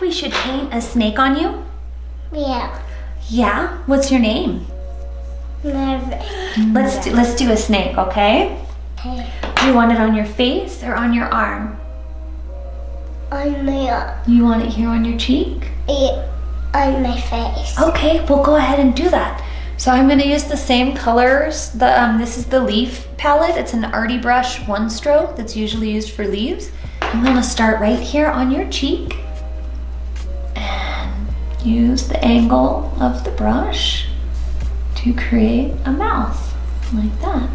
we should paint a snake on you? Yeah. Yeah? What's your name? Never. Let's do a snake, okay? Okay. Do you want it on your face or on your arm? On my, You want it here on your cheek? on my face. Okay, we'll go ahead and do that. So I'm gonna use the same colors. This is the leaf palette. It's an Artie brush 1-stroke that's usually used for leaves. I'm gonna start right here on your cheek and use the angle of the brush to create a mouth, like that.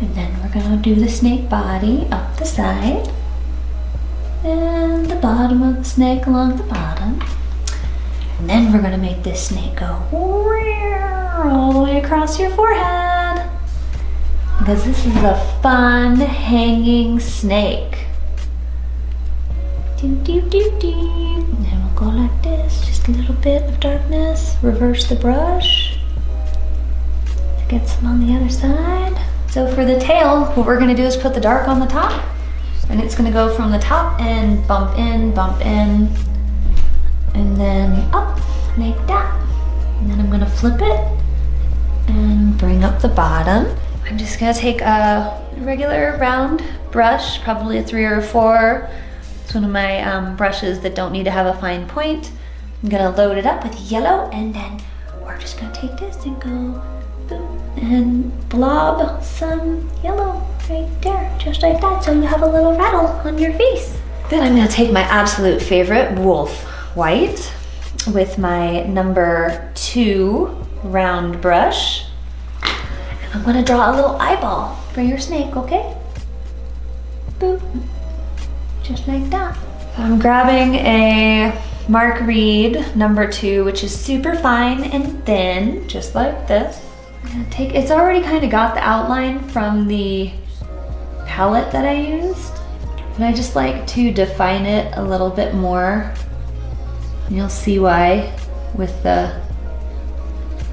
And then we're gonna do the snake body up the side and the bottom of the snake along the bottom. And then we're gonna make this snake go all the way across your forehead, because this is a fun hanging snake. Do, do, do, do. And then we'll go like this, just a little bit of darkness. Reverse the brush to get some on the other side. So for the tail, what we're gonna do is put the dark on the top, and it's gonna go from the top and bump in, and then up like that. And then I'm gonna flip it and bring up the bottom. I'm just gonna take a regular round brush, probably a 3 or a 4. It's one of my brushes that don't need to have a fine point. I'm gonna load it up with yellow, and then we're just gonna take this and go boom and blob some yellow right there, just like that, so you have a little rattle on your face. Then I'm gonna take my absolute favorite, Wolf White, with my number 2 round brush. And I'm gonna draw a little eyeball for your snake, okay? Boop, just like that. I'm grabbing a Mark Reed number 2, which is super fine and thin, just like this. I'm gonna take, it's already kind of got the outline from the palette that I used, but I just like to define it a little bit more. You'll see why with the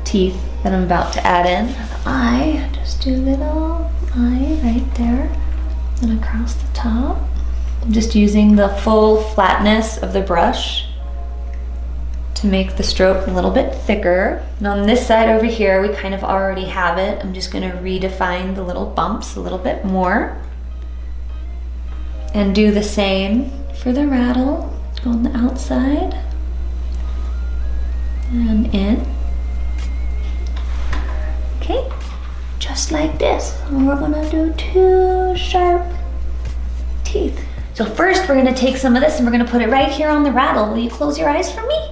teeth that I'm about to add in. I just do little eye right there and across the top. I'm just using the full flatness of the brush to make the stroke a little bit thicker. And on this side over here, we kind of already have it. I'm just gonna redefine the little bumps a little bit more. And do the same for the rattle on the outside. And in. Okay, just like this. And we're gonna do 2 sharp teeth. So first we're gonna take some of this and we're gonna put it right here on the rattle. Will you close your eyes for me?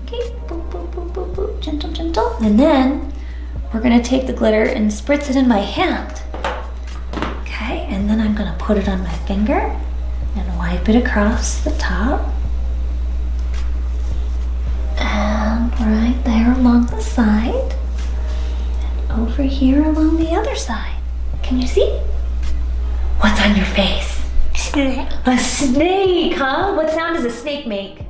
Okay, boop, boop, boop, boop, boop, gentle, gentle. And then we're gonna take the glitter and spritz it in my hand. Okay, and then I'm gonna put it on my finger and wipe it across the top. And right there along the side. And over here along the other side. Can you see? What's on your face? Snake. A snake, huh? What sound does a snake make?